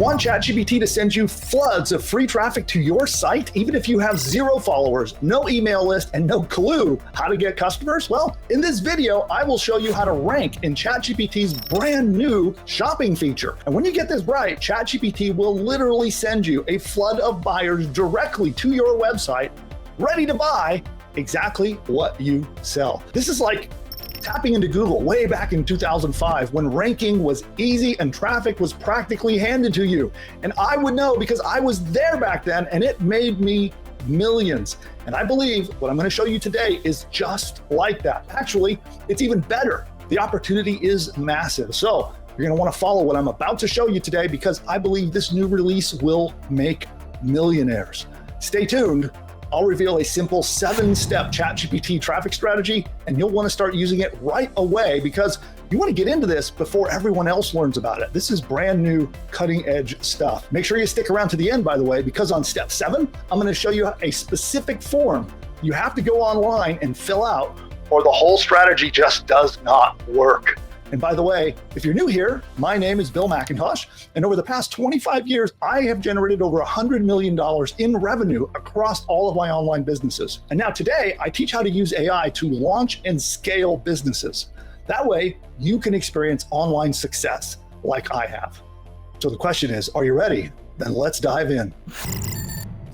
Want ChatGPT to send you floods of free traffic to your site, even if you have 0 followers, no email list, and no clue how to get customers? Well, in this video, I will show you how to rank in ChatGPT's brand new shopping feature. And when you get this right, ChatGPT will literally send you a flood of buyers directly to your website, ready to buy exactly what you sell. This is like tapping into Google way back in 2005 when ranking was easy and traffic was practically handed to you. And I would know because I was there back then, and it made me millions. And I believe what I'm going to show you today is just like that. Actually, it's even better. The opportunity is massive. So you're going to want to follow what I'm about to show you today because I believe this new release will make millionaires. Stay tuned. I'll reveal a simple 7-step ChatGPT traffic strategy, and you'll want to start using it right away because you want to get into this before everyone else learns about it. This is brand new, cutting edge stuff. Make sure you stick around to the end, by the way, because on step 7, I'm going to show you a specific form you have to go online and fill out, or the whole strategy just does not work. And by the way, if you're new here, my name is Bill Mcintosh, and over the past 25 years, I have generated over $100 million in revenue across all of my online businesses. And now today, I teach how to use AI to launch and scale businesses. That way, you can experience online success like I have. So the question is, are you ready? Then let's dive in.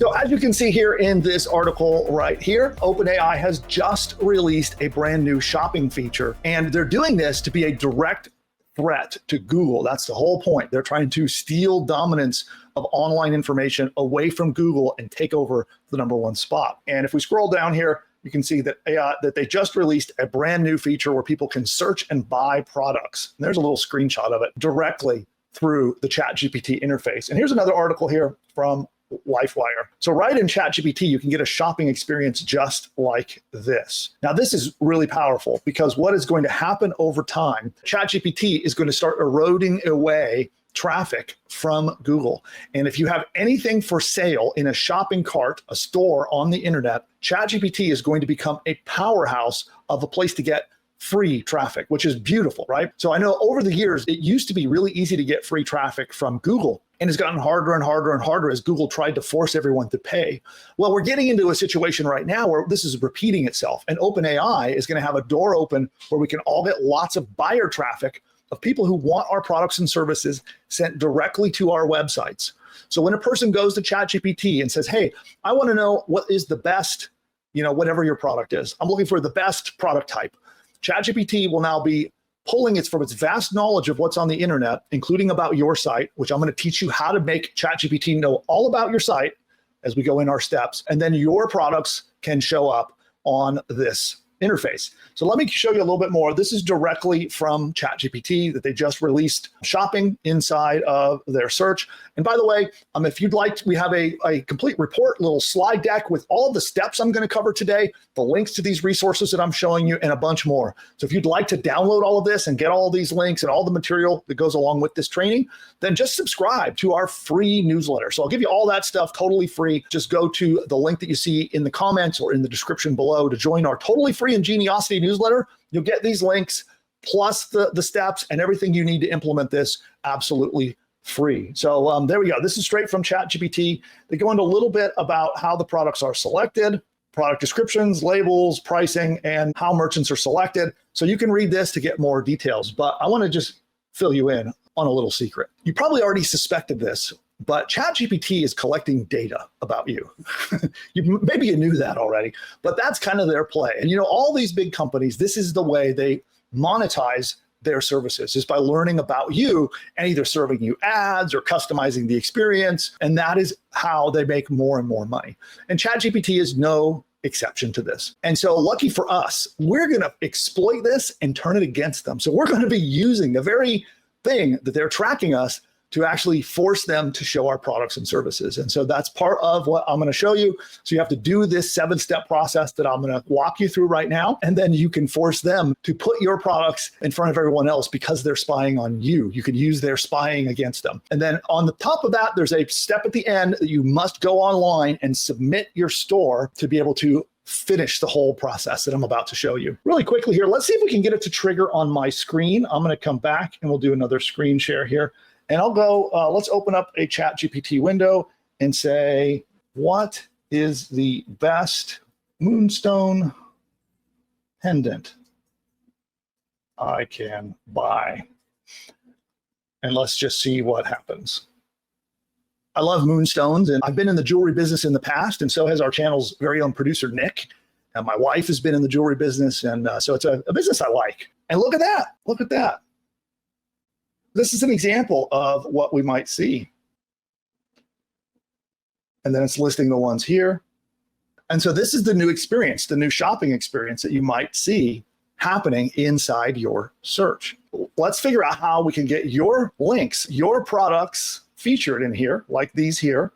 So as you can see here in this article right here, OpenAI has just released a brand new shopping feature, and they're doing this to be a direct threat to Google. That's the whole point. They're trying to steal dominance of online information away from Google and take over the #1 spot. And if we scroll down here, you can see that that they just released a brand new feature where people can search and buy products. And there's a little screenshot of it directly through the ChatGPT interface. And here's another article here from LifeWire. So right in ChatGPT, you can get a shopping experience just like this. Now, this is really powerful because what is going to happen over time, ChatGPT is going to start eroding away traffic from Google. And if you have anything for sale in a shopping cart, a store on the internet, ChatGPT is going to become a powerhouse of a place to get free traffic, which is beautiful, right? So I know over the years, it used to be really easy to get free traffic from Google, and it's gotten harder and harder and harder as Google tried to force everyone to pay. Well, we're getting into a situation right now where this is repeating itself, and OpenAI is going to have a door open where we can all get lots of buyer traffic of people who want our products and services sent directly to our websites. So when a person goes to ChatGPT and says, hey, I want to know what is the best, whatever your product is, I'm looking for the best product type. ChatGPT will now be pulling it from its vast knowledge of what's on the internet, including about your site, which I'm going to teach you how to make ChatGPT know all about your site as we go in our steps. And then your products can show up on this interface. So let me show you a little bit more. This is directly from ChatGPT that they just released shopping inside of their search. And by the way, if you'd like, we have a complete report, little slide deck with all of the steps I'm going to cover today, the links to these resources that I'm showing you, and a bunch more. So if you'd like to download all of this and get all of these links and all the material that goes along with this training, then just subscribe to our free newsletter. So I'll give you all that stuff totally free. Just go to the link that you see in the comments or in the description below to join our totally free Ingeniosity newsletter. You'll get these links plus the steps and everything you need to implement this absolutely free. So there we go. This is straight from ChatGPT. They go into a little bit about how the products are selected, product descriptions, labels, pricing, and how merchants are selected. So you can read this to get more details, but I want to just fill you in on a little secret. You probably already suspected this, but ChatGPT is collecting data about you. Maybe you knew that already, but that's kind of their play. And all these big companies, this is the way they monetize their services, is by learning about you and either serving you ads or customizing the experience. And that is how they make more and more money. And ChatGPT is no exception to this. And so lucky for us, we're going to exploit this and turn it against them. So we're going to be using the very thing that they're tracking us to actually force them to show our products and services. And so that's part of what I'm going to show you. So you have to do this 7-step process that I'm going to walk you through right now. And then you can force them to put your products in front of everyone else because they're spying on you. You can use their spying against them. And then on the top of that, there's a step at the end that you must go online and submit your store to be able to finish the whole process that I'm about to show you. Really quickly here, let's see if we can get it to trigger on my screen. I'm going to come back and we'll do another screen share here. And I'll go, let's open up a ChatGPT window and say, what is the best moonstone pendant I can buy? And let's just see what happens. I love moonstones, and I've been in the jewelry business in the past, and so has our channel's very own producer, Nick. And my wife has been in the jewelry business, and so it's a business I like. And look at that. Look at that. This is an example of what we might see. And then it's listing the ones here. And so this is the new experience, the new shopping experience that you might see happening inside your search. Let's figure out how we can get your links, your products featured in here, like these here,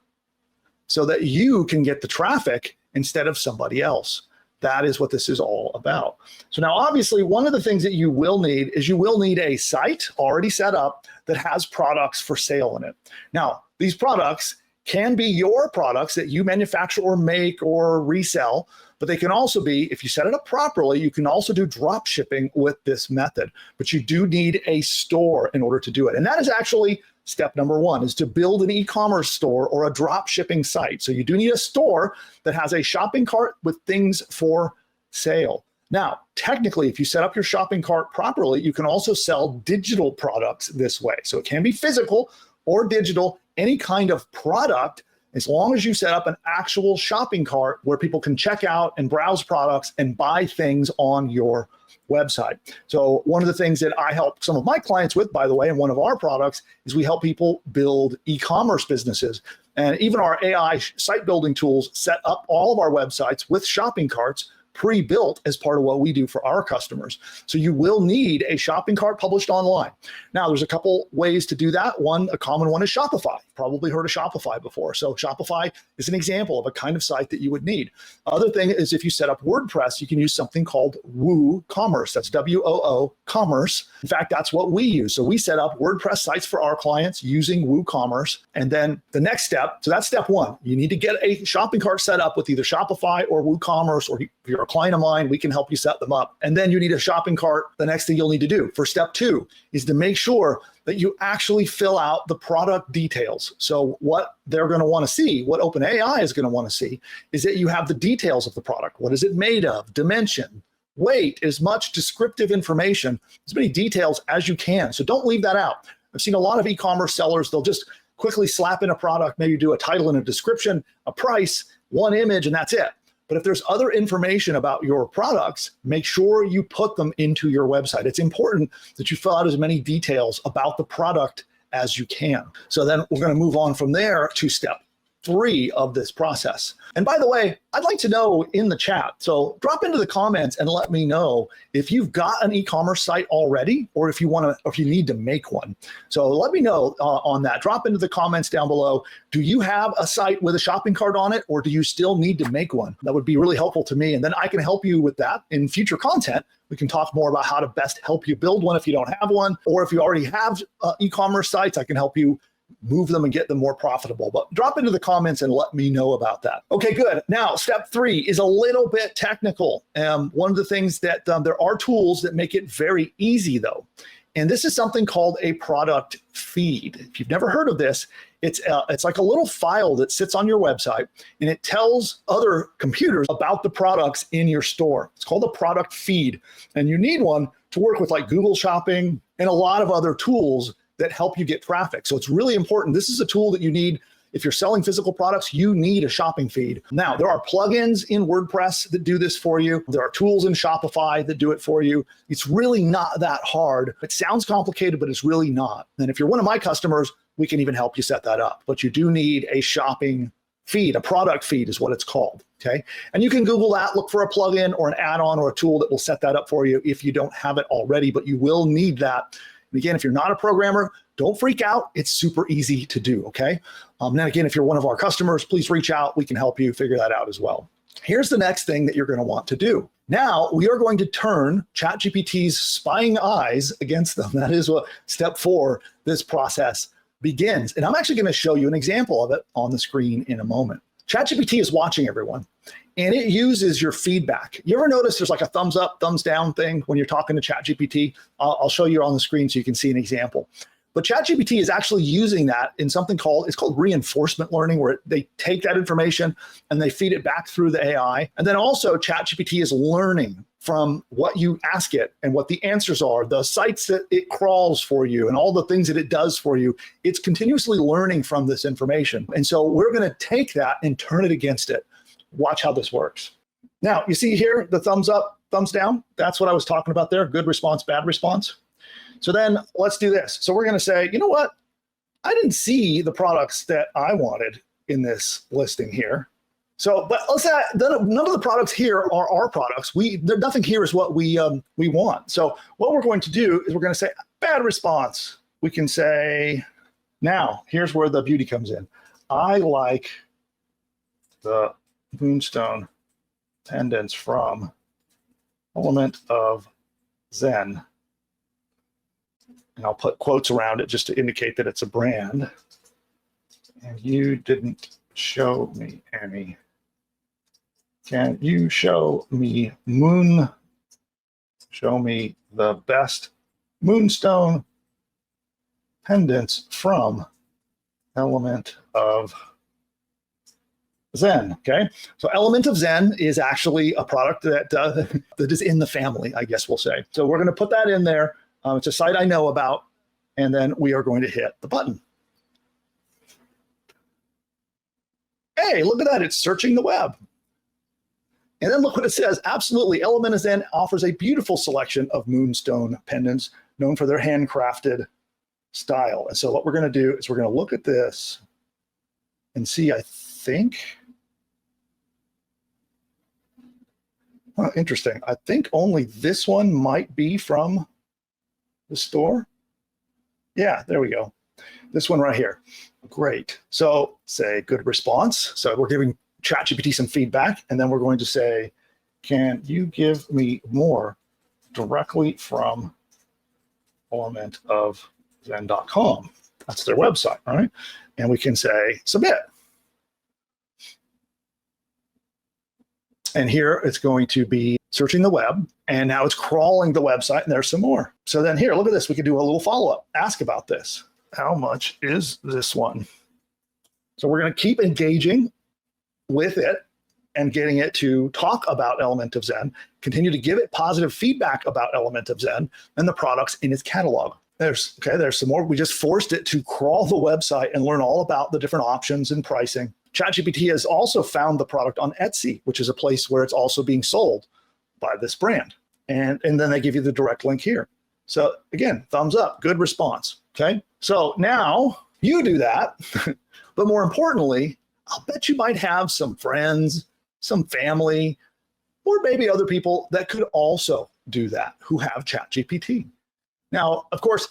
so that you can get the traffic instead of somebody else. That is what this is all about. So now, obviously, one of the things that you will need is you will need a site already set up that has products for sale in it. Now, these products can be your products that you manufacture or make or resell, but they can also be, if you set it up properly, you can also do drop shipping with this method. But you do need a store in order to do it. And that is actually step number one, is to build an e-commerce store or a drop shipping site. So you do need a store that has a shopping cart with things for sale. Now, technically, if you set up your shopping cart properly, you can also sell digital products this way. So it can be physical or digital, any kind of product, as long as you set up an actual shopping cart where people can check out and browse products and buy things on your website. So one of the things that I help some of my clients with, by the way, and one of our products is we help people build e-commerce businesses. And even our AI site building tools set up all of our websites with shopping carts pre-built as part of what we do for our customers. So you will need a shopping cart published online. Now, there's a couple ways to do that. One, a common one is Shopify. You've probably heard of Shopify before. So Shopify is an example of a kind of site that you would need. Other thing is if you set up WordPress, you can use something called WooCommerce. That's W-O-O Commerce. In fact, that's what we use. So we set up WordPress sites for our clients using WooCommerce. And then the next step, so that's step one. You need to get a shopping cart set up with either Shopify or WooCommerce, or if you're a client of mine, we can help you set them up. And then you need a shopping cart. The next thing you'll need to do for step two is to make sure that you actually fill out the product details. So what they're going to want to see, what OpenAI is going to want to see, is that you have the details of the product. What is it made of? Dimension, weight, as much descriptive information, as many details as you can. So don't leave that out. I've seen a lot of e-commerce sellers, they'll just quickly slap in a product, maybe do a title and a description, a price, one image, and that's it. But if there's other information about your products, make sure you put them into your website. It's important that you fill out as many details about the product as you can. So then we're going to move on from there to step three of this process. And by the way, I'd like to know in the chat, so drop into the comments and let me know if you've got an e-commerce site already, or if you want to, or if you need to make one. So let me know on that. Drop into the comments down below. Do you have a site with a shopping cart on it, or do you still need to make one? That would be really helpful to me. And then I can help you with that in future content. We can talk more about how to best help you build one if you don't have one, or if you already have e-commerce sites, I can help you move them and get them more profitable. But drop into the comments and let me know about that. Okay, good. Now, step three is a little bit technical. One of the things that there are tools that make it very easy, though. And this is something called a product feed. If you've never heard of this, it's like a little file that sits on your website, and it tells other computers about the products in your store. It's called a product feed. And you need one to work with, like Google Shopping and a lot of other tools that help you get traffic. So it's really important. This is a tool that you need. If you're selling physical products, you need a shopping feed. Now, there are plugins in WordPress that do this for you. There are tools in Shopify that do it for you. It's really not that hard. It sounds complicated, but it's really not. And if you're one of my customers, we can even help you set that up. But you do need a shopping feed. A product feed is what it's called, okay? And you can Google that, look for a plugin or an add-on or a tool that will set that up for you if you don't have it already, but you will need that. And again, if you're not a programmer, don't freak out. It's super easy to do, okay? And then again, if you're one of our customers, please reach out. We can help you figure that out as well. Here's the next thing that you're going to want to do. Now, we are going to turn ChatGPT's spying eyes against them. That is what step four, this process begins. And I'm actually going to show you an example of it on the screen in a moment. ChatGPT is watching everyone, and it uses your feedback. You ever notice there's like a thumbs up, thumbs down thing when you're talking to ChatGPT? I'll show you on the screen so you can see an example. But ChatGPT is actually using that in something called reinforcement learning, where they take that information and they feed it back through the AI. And then also ChatGPT is learning from what you ask it and what the answers are, the sites that it crawls for you and all the things that it does for you. It's continuously learning from this information. And so we're going to take that and turn it against it. Watch how this works. Now, you see here the thumbs up, thumbs down. That's what I was talking about there. Good response, bad response. So then let's do this. So we're going to say, you know what? I didn't see the products that I wanted in this listing here. So, but let's say none of the products here are our products. Nothing here is what we want. So what we're going to do is we're going to say bad response. We can say, now here's where the beauty comes in. I like the moonstone pendants from Element of Zen. And I'll put quotes around it just to indicate that it's a brand. And you didn't show me any. Can you show me the best moonstone pendants from Element of Zen? Okay, so Element of Zen is actually a product that that is in the family, I guess we'll say. So we're going to put that in there. It's a site I know about, and then we are going to hit the button. Hey, look at that. It's searching the web. And then look what it says. Absolutely. Element of Zen offers a beautiful selection of moonstone pendants known for their handcrafted style. And so what we're going to do is we're going to look at this and see, I think, interesting. I think only this one might be from the store. Yeah, there we go. This one right here. Great. So say good response. So we're giving ChatGPT some feedback, and then we're going to say, can you give me more directly from elementofzen.com? That's their website, right? And we can say submit. And here it's going to be searching the web, and now it's crawling the website, and there's some more. So then here, look at this. We could do a little follow-up. Ask about this. How much is this one? So we're going to keep engaging with it and getting it to talk about Element of Zen, continue to give it positive feedback about Element of Zen and the products in its catalog. There's some more. We just forced it to crawl the website and learn all about the different options and pricing. ChatGPT has also found the product on Etsy, which is a place where it's also being sold by this brand. And then they give you the direct link here. So again, thumbs up, good response, okay? So now you do that, but more importantly, I'll bet you might have some friends, some family, or maybe other people that could also do that who have ChatGPT. Now, of course,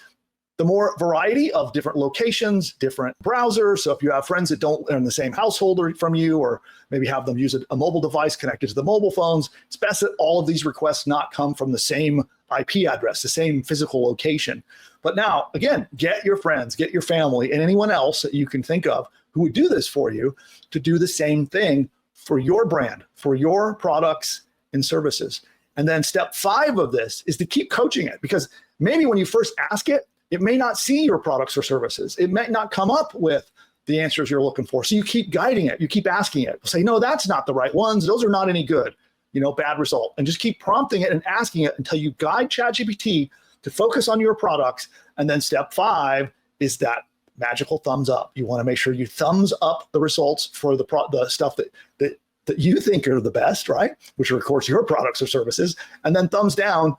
the more variety of different locations, different browsers. So if you have friends that don't are in the same household from you, or maybe have them use a mobile device connected to the mobile phones, it's best that all of these requests not come from the same IP address, the same physical location. But now, again, get your friends, get your family, and anyone else that you can think of who would do this for you to do the same thing for your brand, for your products and services. And then step 5 of this is to keep coaching it, because maybe when you first ask it, it may not see your products or services. It may not come up with the answers you're looking for. So you keep guiding it. You keep asking it. Say, no, that's not the right ones. Those are not any good. Bad result. And just keep prompting it and asking it until you guide ChatGPT to focus on your products. And then step 5 is that magical thumbs up. You want to make sure you thumbs up the results for the stuff that you think are the best, right? Which are, of course, your products or services. And then thumbs down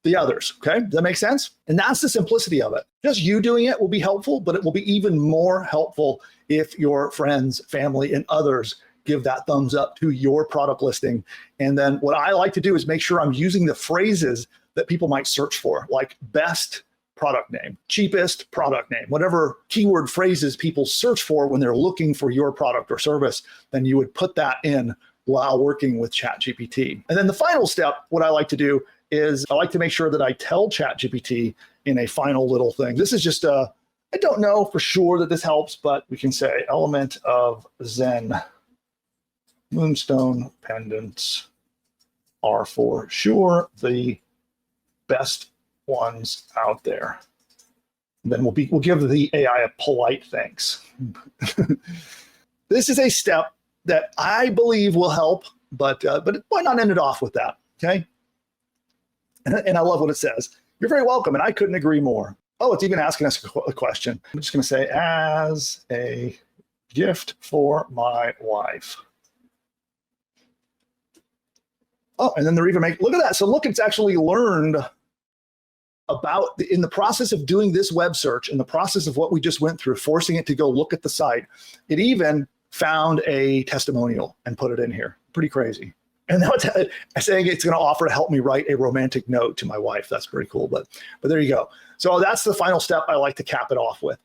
the others, okay? Does that make sense? And that's the simplicity of it. Just you doing it will be helpful, but it will be even more helpful if your friends, family, and others give that thumbs up to your product listing. And then what I like to do is make sure I'm using the phrases that people might search for, like best product name, cheapest product name, whatever keyword phrases people search for when they're looking for your product or service, then you would put that in while working with ChatGPT. And then the final step, what I like to do is I like to make sure that I tell ChatGPT in a final little thing. This is just I don't know for sure that this helps, but we can say Element of Zen moonstone pendants are for sure the best ones out there. Then we'll give the AI a polite thanks. This is a step that I believe will help, but why not end it off with that, okay? And I love what it says. You're very welcome, and I couldn't agree more. Oh, it's even asking us a question. I'm just going to say, as a gift for my wife. Oh, and then they're even making, look at that. So look, it's actually learned about, in the process of doing this web search, in the process of what we just went through, forcing it to go look at the site, it even found a testimonial and put it in here. Pretty crazy. And now it's saying it's going to offer to help me write a romantic note to my wife. That's pretty cool, but there you go. So that's the final step I like to cap it off with.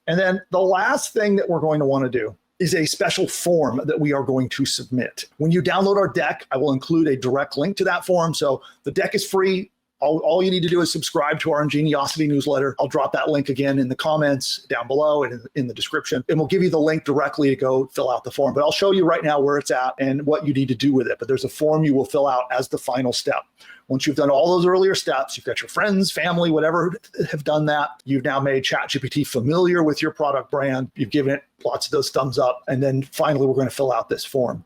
And then the last thing that we're going to want to do is a special form that we are going to submit. When you download our deck, I will include a direct link to that form. So the deck is free. All you need to do is subscribe to our Ingeniosity newsletter. I'll drop that link again in the comments down below and in the description, and we'll give you the link directly to go fill out the form. But I'll show you right now where it's at and what you need to do with it. But there's a form you will fill out as the final step. Once you've done all those earlier steps, you've got your friends, family, whatever have done that. You've now made ChatGPT familiar with your product brand. You've given it lots of those thumbs up. And then finally, we're going to fill out this form.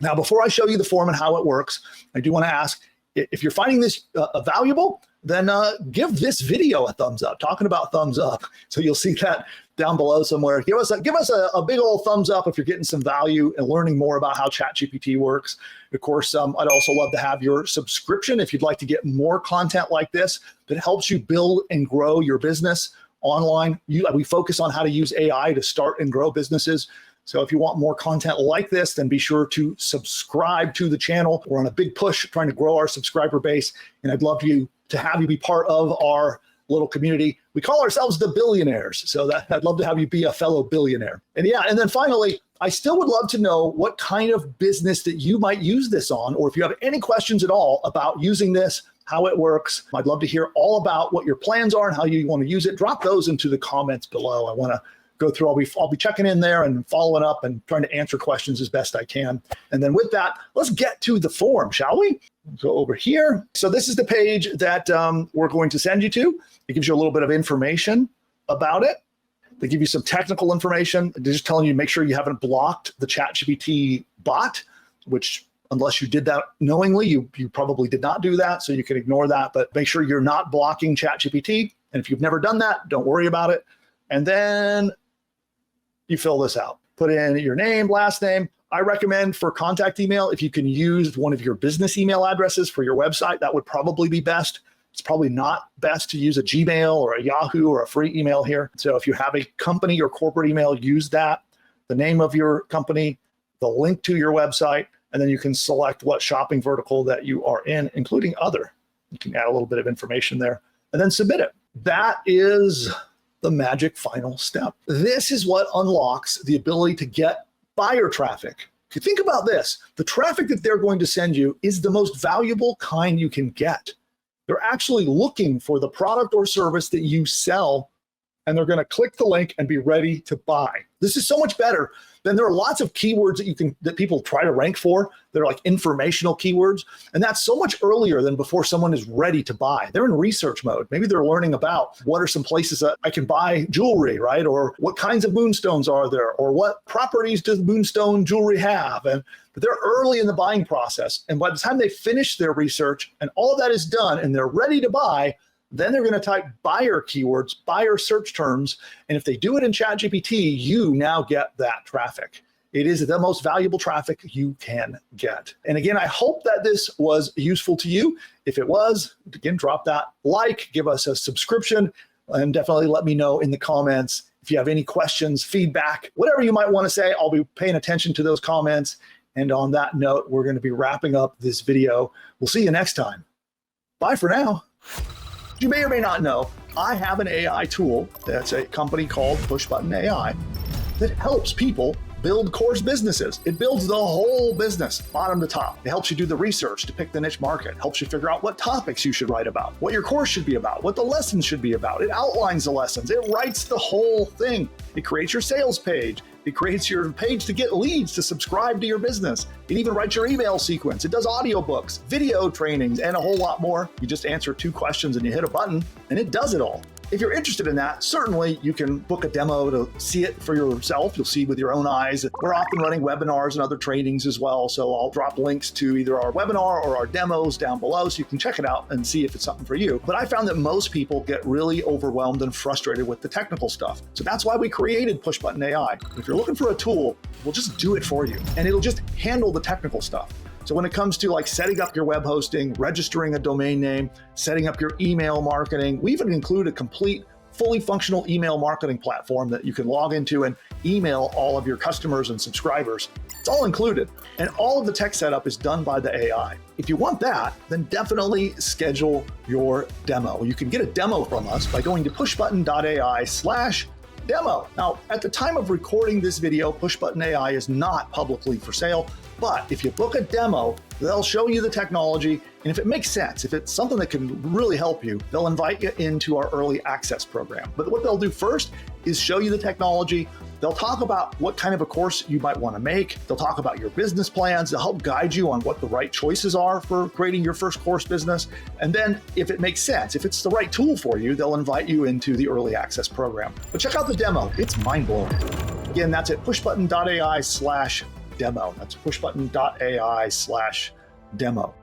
Now, before I show you the form and how it works, I do want to ask, if you're finding this valuable, then give this video a thumbs up. Talking about thumbs up. So you'll see that down below somewhere. Give us a big old thumbs up if you're getting some value and learning more about how ChatGPT works. Of course, I'd also love to have your subscription if you'd like to get more content like this that helps you build and grow your business online. We focus on how to use AI to start and grow businesses. So if you want more content like this, then be sure to subscribe to the channel. We're on a big push trying to grow our subscriber base, and I'd love to have you be part of our little community. We call ourselves the billionaires, so I'd love to have you be a fellow billionaire. And yeah, and then finally, I still would love to know what kind of business that you might use this on, or if you have any questions at all about using this, how it works. I'd love to hear all about what your plans are and how you want to use it. Drop those into the comments below. I want to go through, I'll be checking in there and following up and trying to answer questions as best I can. And then with that, let's get to the form, shall we? Go over here. So this is the page that we're going to send you to. It gives you a little bit of information about it. They give you some technical information. They're just telling you, make sure you haven't blocked the ChatGPT bot, which unless you did that knowingly, you probably did not do that. So you can ignore that, but make sure you're not blocking ChatGPT. And if you've never done that, don't worry about it. And then you fill this out, put in your name, last name. I recommend for contact email, if you can use one of your business email addresses for your website, that would probably be best. It's probably not best to use a Gmail or a Yahoo or a free email here. So if you have a company or corporate email, use that, the name of your company, the link to your website, and then you can select what shopping vertical that you are in, including other. You can add a little bit of information there and then submit it. That is the magic final step. This is what unlocks the ability to get buyer traffic. If you think about this, the traffic that they're going to send you is the most valuable kind you can get. They're actually looking for the product or service that you sell, and they're going to click the link and be ready to buy. This is so much better than there are lots of keywords that people try to rank for. They're like informational keywords. And that's so much earlier than before someone is ready to buy. They're in research mode. Maybe they're learning about what are some places that I can buy jewelry, right? Or what kinds of moonstones are there? Or what properties does moonstone jewelry have? But they're early in the buying process. And by the time they finish their research and all of that is done and they're ready to buy, then they're going to type buyer keywords, buyer search terms. And if they do it in ChatGPT, you now get that traffic. It is the most valuable traffic you can get. And again, I hope that this was useful to you. If it was, again, drop that like, give us a subscription, and definitely let me know in the comments if you have any questions, feedback, whatever you might want to say. I'll be paying attention to those comments. And on that note, we're going to be wrapping up this video. We'll see you next time. Bye for now. You may or may not know, I have an AI tool that's a company called PushButton AI that helps people build course businesses. It builds the whole business, bottom to top. It helps you do the research to pick the niche market, helps you figure out what topics you should write about, what your course should be about, what the lessons should be about. It outlines the lessons. It writes the whole thing. It creates your sales page. It creates your page to get leads to subscribe to your business. It even writes your email sequence. It does audiobooks, video trainings, and a whole lot more. You just answer 2 questions and you hit a button, and it does it all. if you're interested in that, certainly you can book a demo to see it for yourself. You'll see with your own eyes. We're often running webinars and other trainings as well. So I'll drop links to either our webinar or our demos down below so you can check it out and see if it's something for you. But I found that most people get really overwhelmed and frustrated with the technical stuff. So that's why we created PushButton AI. If you're looking for a tool, we'll just do it for you and it'll just handle the technical stuff. So when it comes to like setting up your web hosting, registering a domain name, setting up your email marketing, we even include a complete, fully functional email marketing platform that you can log into and email all of your customers and subscribers. It's all included. And all of the tech setup is done by the AI. If you want that, then definitely schedule your demo. You can get a demo from us by going to pushbutton.ai/demo. Now, at the time of recording this video, PushButton AI is not publicly for sale, but if you book a demo, they'll show you the technology, and if it makes sense, if it's something that can really help you, they'll invite you into our early access program. But what they'll do first is show you the technology. They'll talk about what kind of a course you might want to make. They'll talk about your business plans. They'll help guide you on what the right choices are for creating your first course business. And then if it makes sense, if it's the right tool for you, they'll invite you into the early access program. But check out the demo. It's mind-blowing. Again, that's at pushbutton.ai/demo. That's pushbutton.ai/demo.